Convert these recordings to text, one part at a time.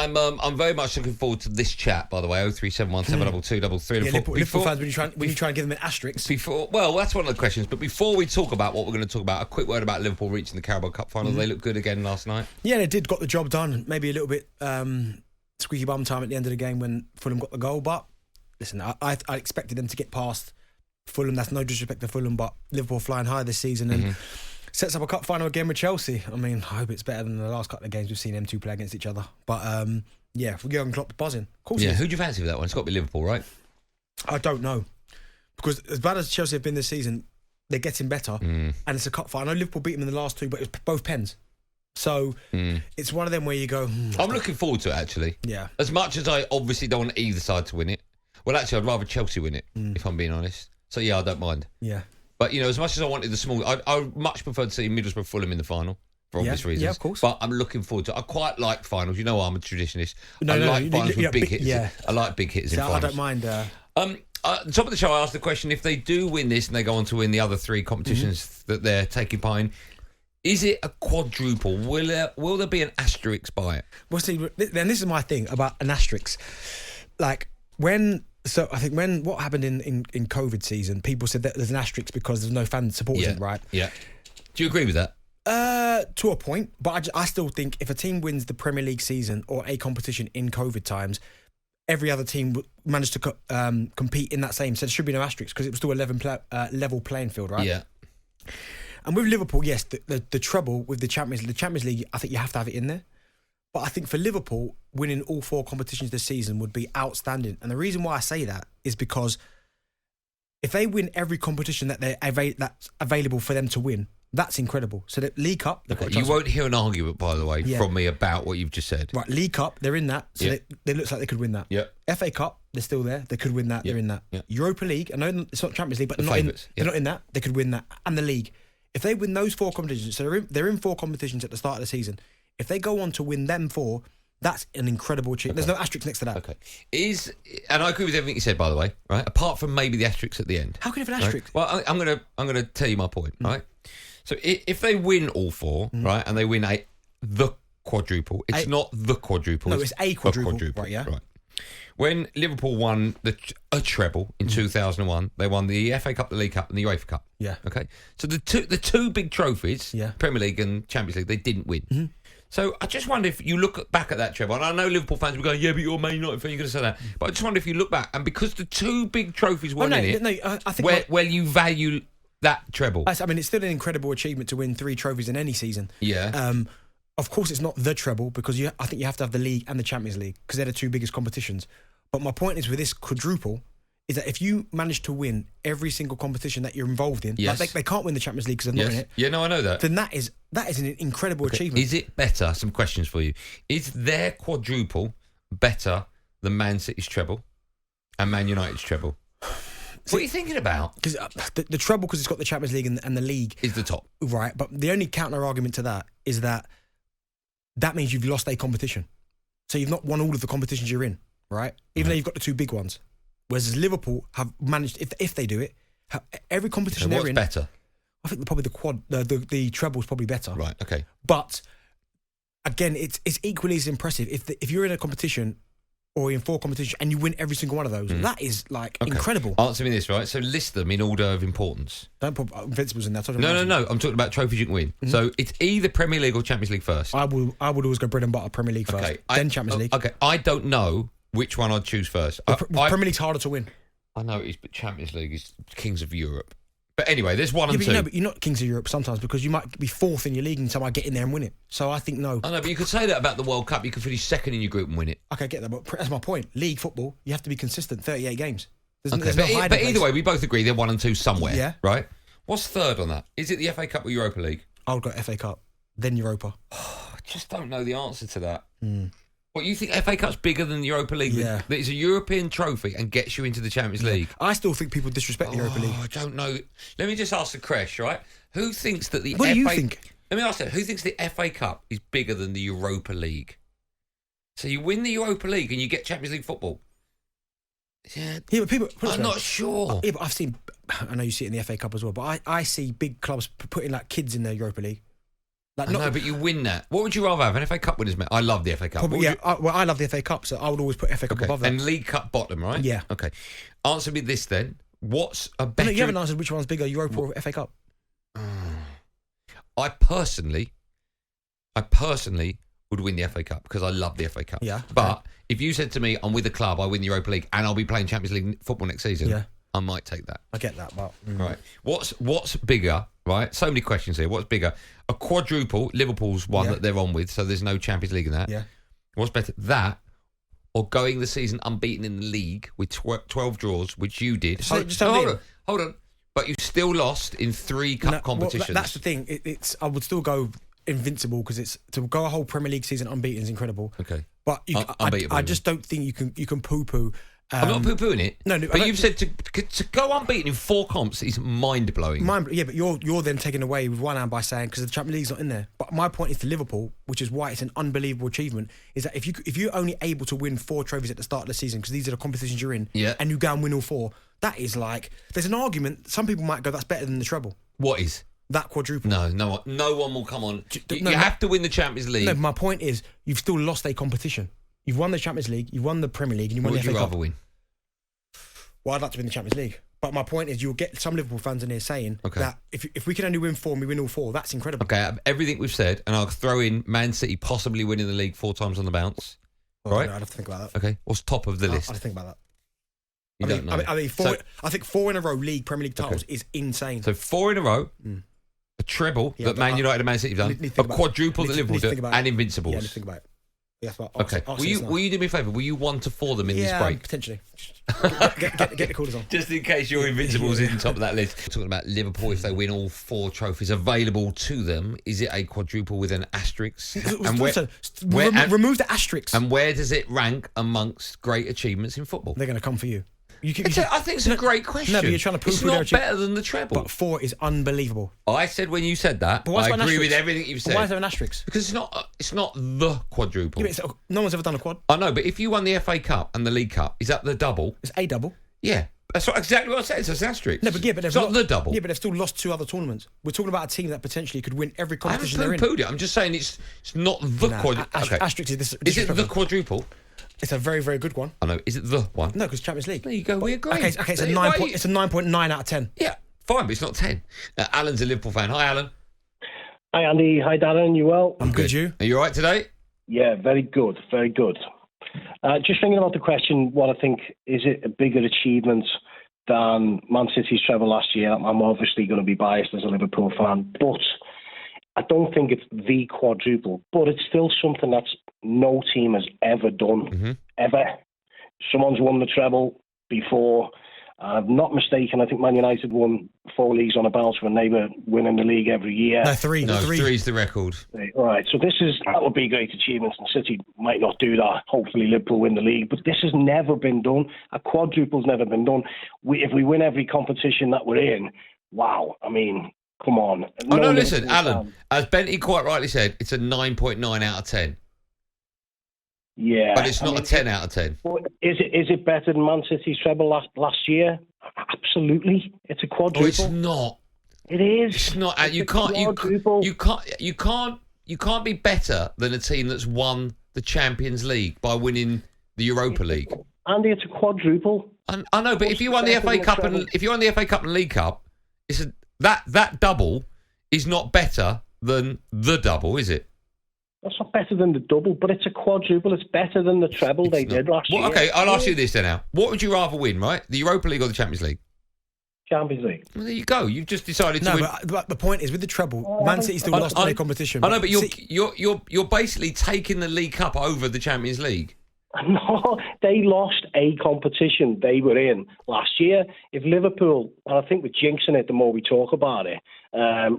I'm very much looking forward to this chat, by the way. 0371 722 334. Liverpool fans, when you try and give them an asterisk. Well, that's one of the questions. But before we talk about what we're going to talk about, a quick word about Liverpool reaching the Carabao Cup final. They looked good again last night. Yeah, they did. Got the job done. Maybe a little bit squeaky bum time at the end of the game when Fulham got the goal. But listen, I expected them to get past Fulham. That's no disrespect to Fulham, but Liverpool flying high this season and sets up a cup final again with Chelsea. I mean, I hope it's better than the last couple of games we've seen them two play against each other. But yeah, if we go on Klopp buzzing, of course. Yeah, who do you fancy for that one? It's got to be Liverpool, right? I don't know, because as bad as Chelsea have been this season, they're getting better, and it's a cup final. I know Liverpool beat them in the last two, but it was both pens. So it's one of them where you go. I'm looking forward to it, actually. Yeah. As much as I obviously don't want either side to win it. Well, actually, I'd rather Chelsea win it, if I'm being honest. So yeah, I don't mind. Yeah. But as much as I wanted the small, I much prefer to see Middlesbrough Fulham in the final for obvious reasons. Yeah, of course. But I'm looking forward to it. I quite like finals. You know, I'm a traditionalist. I like finals with big hitters. Yeah. I like big hitters in finals. I don't mind. Top of the show, I asked the question: if they do win this and they go on to win the other three competitions that they're taking part in, is it a quadruple? Will there be an asterisk by it? Well, see, then this is my thing about an asterisk. Like I think when what happened in COVID season, people said that there's an asterisk because there's no fan supporting, right? Yeah. Do you agree with that? To a point, but I still think if a team wins the Premier League season or a competition in COVID times, every other team managed to compete in that same. So there should be no asterisk because it was still a level playing field, right? Yeah. And with Liverpool, yes, the treble with the Champions League, I think you have to have it in there. But I think for Liverpool, winning all four competitions this season would be outstanding. And the reason why I say that is because if they win every competition that's available for them to win, that's incredible. So the League Cup... You won't hear an argument, by the way, from me about what you've just said. Right, League Cup, they're in that. So they looks like they could win that. Yeah. FA Cup, they're still there. They could win that. They're in that. Yeah. Europa League, I know it's not Champions League, but they're not in that. They could win that. And the League. If they win those four competitions, so they're in four competitions at the start of the season. If they go on to win them four, that's an incredible achievement. There's no asterisk next to that. Okay. And I agree with everything you said, by the way, right? Apart from maybe the asterisk at the end. How can you have an asterisk? Right? Well, I'm gonna tell you my point, right? So if they win all four, right, and they win the quadruple, it's not the quadruple. No, it's a quadruple. Right, yeah. Right. When Liverpool won a treble in 2001, they won the FA Cup, the League Cup, and the UEFA Cup. Yeah. Okay. So the two big trophies, Premier League and Champions League, they didn't win. So I just wonder if you look back at that treble, and I know Liverpool fans will go, yeah, but you're a Man United fan, you're going to say that. But I just wonder if you look back, and because the two big trophies weren't in it, I think where you value that treble. I mean, it's still an incredible achievement to win 3 trophies in any season. Yeah. Of course, it's not the treble because I think you have to have the League and the Champions League because they're the two biggest competitions. But my point is with this quadruple is that if you manage to win every single competition that you're involved in, like they can't win the Champions League because they're not in it. Yeah, no, I know that. Then that is an incredible achievement. Is it better? Some questions for you. Is their quadruple better than Man City's treble and Man United's treble? What are you thinking about? Because the treble, because it's got the Champions League and the League, is the top, right? But the only counter argument to that is that means you've lost a competition, so you've not won all of the competitions you're in, right? Even though you've got the two big ones. Whereas Liverpool have managed, if they do it, every competition they're in. What's better? I think probably the treble's probably better. Right. Okay. But again, it's equally as impressive if you're in a competition or in 4 competitions and you win every single one of those. That is incredible. Answer me this, right? So list them in order of importance. Don't put Invincibles in there. No. I'm talking about trophies you can win. So it's either Premier League or Champions League first. I would always go bread and butter Premier League first, then Champions League. Okay, I don't know which one I'd choose first. Premier League's harder to win. I know it is, but Champions League is Kings of Europe. But anyway, there's one and two. No, but you're not Kings of Europe sometimes because you might be 4th in your league and someone get in there and win it. So I think no. I know, but you could say that about the World Cup. You could finish 2nd in your group and win it. Okay, I get that, but that's my point. League football, you have to be consistent. 38 games. But either way, we both agree they're 1 and 2 somewhere. Yeah. Right? What's third on that? Is it the FA Cup or Europa League? I would go FA Cup, then Europa. I just don't know the answer to that. What, you think FA Cup's bigger than the Europa League? Yeah. That it's a European trophy and gets you into the Champions League? I still think people disrespect the Europa League. I don't know. Let me just ask the Crash, right? Who thinks that the What do you think? Let me ask you, who thinks the FA Cup is bigger than the Europa League? So you win the Europa League and you get Champions League football. Yeah, but people... I'm not sure. Yeah, but I know you see it in the FA Cup as well, but I see big clubs putting like kids in the Europa League. Like, I know, but you win that. What would you rather have? An FA Cup winners medal? I love the FA Cup. Probably, I love the FA Cup, so I would always put FA Cup above that. And League Cup bottom, right? Yeah. Okay. Answer me this then. What's a better... No, you haven't answered which one's bigger, Europa or FA Cup. I personally would win the FA Cup because I love the FA Cup. Yeah. But if you said to me, I'm with the club, I win the Europa League, and I'll be playing Champions League football next season, I might take that. I get that, but... Right. What's bigger, right? So many questions here. What's bigger? A quadruple, Liverpool's one that they're on with, so there's no Champions League in that. Yeah. What's better, that or going the season unbeaten in the league with 12 draws, which you did? Just hold on. But you still lost in 3 cup competitions. Well, that's the thing. I would still go invincible because it's to go a whole Premier League season unbeaten is incredible. Okay. But I just don't think you can poo-poo. I'm not poo-pooing it. No, but you've said to go unbeaten in 4 comps is mind-blowing. Yeah, but you're then taken away with one hand by saying because the Champions League's not in there. But my point is to Liverpool, which is why it's an unbelievable achievement, is that if you're only able to win 4 trophies at the start of the season because these are the competitions you're in, and you go and win all 4, that is like there's an argument. Some people might go that's better than the treble. What is? That quadruple. No one will come on. You have to win the Champions League. No, my point is you've still lost a competition. You've won the Champions League, you've won the Premier League, and you won the FA Cup. What would you rather win? Well, I'd like to win the Champions League. But my point is you'll get some Liverpool fans in here saying that if we can only win 4 and we win all 4, that's incredible. Okay, out of everything we've said, and I'll throw in Man City possibly winning the league 4 times on the bounce. Right? No, I'd have to think about that. Okay, what's top of the list? I'd have to think about that. You don't know. I think 4 in a row Premier League titles is insane. So 4 in a row, a treble that Man United and Man City have done, a quadruple that Liverpool do, and Invincibles. Yeah, think about it. Yeah, okay. Will you do me a favour? Will you 1 to 4 them in this break? Potentially. Get the callers on. Just in case your Invincibles is in top of that list. Talking about Liverpool, if they win all 4 trophies available to them, is it a quadruple with an asterisk? Remove the asterisk. And where does it rank amongst great achievements in football? They're going to come for you. I think it's a great question. No, but you're trying to prove it's not better than the treble. But 4 is unbelievable. I said when you said that, I agree with everything you've said. But why is there an asterisk? Because it's not the quadruple. Yeah, no one's ever done a quad. I know, but if you won the FA Cup and the League Cup, is that the double? It's a double. Yeah. That's exactly what I said. It's an asterisk. No, but it's not the double. Yeah, but they've still lost 2 other tournaments. We're talking about a team that potentially could win every competition they're in. I haven't poo-pooed it. I'm just saying it's not the quadruple. Asterisk is Is it the quadruple? It's a very, very good one. I know. Is it the one? No, because Champions League. There you go. We agree. Okay, it's a 9.9 out of 10. Yeah, fine, but it's not 10. Alan's a Liverpool fan. Hi, Alan. Hi, Andy. Hi, Darren. You well? I'm good. You? Are you all right today? Yeah, very good. Very good. Just thinking about the question, what I think, is it a bigger achievement than Man City's treble last year? I'm obviously going to be biased as a Liverpool fan, but I don't think it's the quadruple, but it's still something that's no team has ever done, ever. Someone's won the treble before. I'm not mistaken, I think Man United won 4 leagues on a bounce when they were winning the league every year. No, 3. No, 3's the record. All right, so that would be a great achievement, and City might not do that. Hopefully Liverpool win the league, but this has never been done. A quadruple's never been done. If we win every competition that we're in, wow, I mean, come on. No, listen, Alan, as Benty quite rightly said, it's a 9.9 out of 10. Yeah, but it's not a 10 out of 10. Is it better than Man City's treble last year? Absolutely, it's a quadruple. Oh, it's not. It is. It's not. You can't be better than a team that's won the Champions League by winning the Europa League. Andy, it's a quadruple. I know, but if you won the FA Cup and League Cup, that double is not better than the double, is it? That's not better than the double, but it's a quadruple. It's better than the treble they did last year. Okay, I'll ask you this then now. What would you rather win, right? The Europa League or the Champions League? Champions League. Well, there you go. You've just decided to win. But the point is, with the treble, Man City still lost their competition. I know, but you're basically taking the League Cup over the Champions League. No, they lost a competition they were in last year. If Liverpool, and I think we're jinxing it the more we talk about it,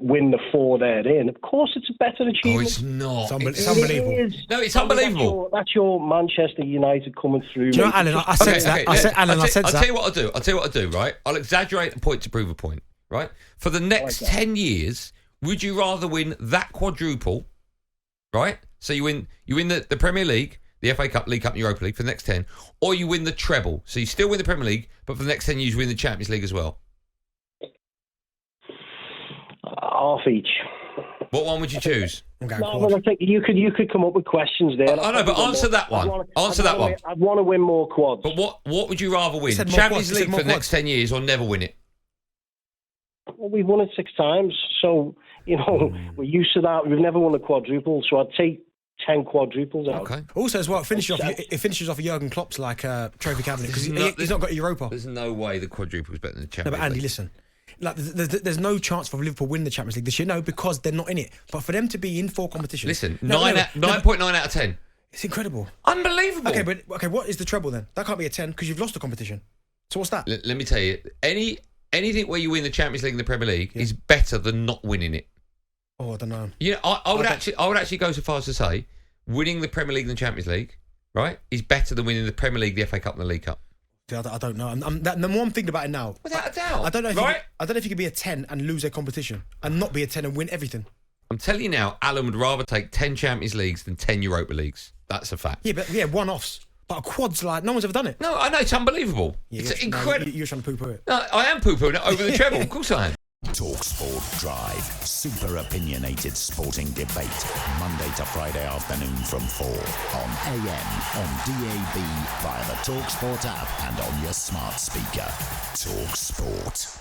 win the 4 they're in, of course it's a better achievement. Oh, it's not. It's unbelievable. It is. No, it's unbelievable. That's your Manchester United coming through. Do you know, Alan, I sense that. I'll tell you what I'll do, right? I'll exaggerate a point to prove a point, right? For the next 10 years, would you rather win that quadruple, right? So you win the Premier League, the FA Cup, League Cup, and Europa League for the next 10, or you win the treble. So you still win the Premier League, but for the next 10 years, you win the Champions League as well. Half each. What one would you choose? I'm going No, quad. well, I think you could come up with questions there. I know, but answer that one. Answer that one. I'd want to win more quads. But what would you rather win? Said more Champions quads. He said League more for the next quads. 10 years or never win it? Well, we've won it 6 times, so we're used to that. We've never won a quadruple, so I'd take 10 quadruples out. Okay. Also, as well, it finishes off Jurgen Klopp's trophy cabinet because he's not got a Europa. There's no way the quadruple is better than the No, Champions but Andy, League. listen. Like, there's no chance for Liverpool winning the Champions League this year. No, because they're not in it. But for them to be in 4 competitions, Listen, No, 9.9 out of 10. it's incredible. Unbelievable. Okay, what is the treble then? That can't be a 10 because you've lost the competition. So what's that? Let me tell you, anything where you win the Champions League and the Premier League is better than not winning it. Oh, I don't know. You know, I would actually go so far as to say winning the Premier League and the Champions League, right, is better than winning the Premier League, the FA Cup, and the League Cup. I don't know. The more I'm thinking about it now, Without a doubt. I don't know. Right? I don't know if you could be a 10 and lose a competition and not be a 10 and win everything. I'm telling you now, Alan would rather take 10 Champions Leagues than 10 Europa Leagues. That's a fact. Yeah, but one-offs. But a quad's like no one's ever done it. No, I know, it's unbelievable. Yeah, it's incredible. You're trying to poo-poo it. No, I am poo-pooing it over the treble. Of course I am. talkSPORT Drive. Super opinionated sporting debate. Monday to Friday afternoon from 4 on AM, on DAB, via the talkSPORT app and on your smart speaker. talkSPORT.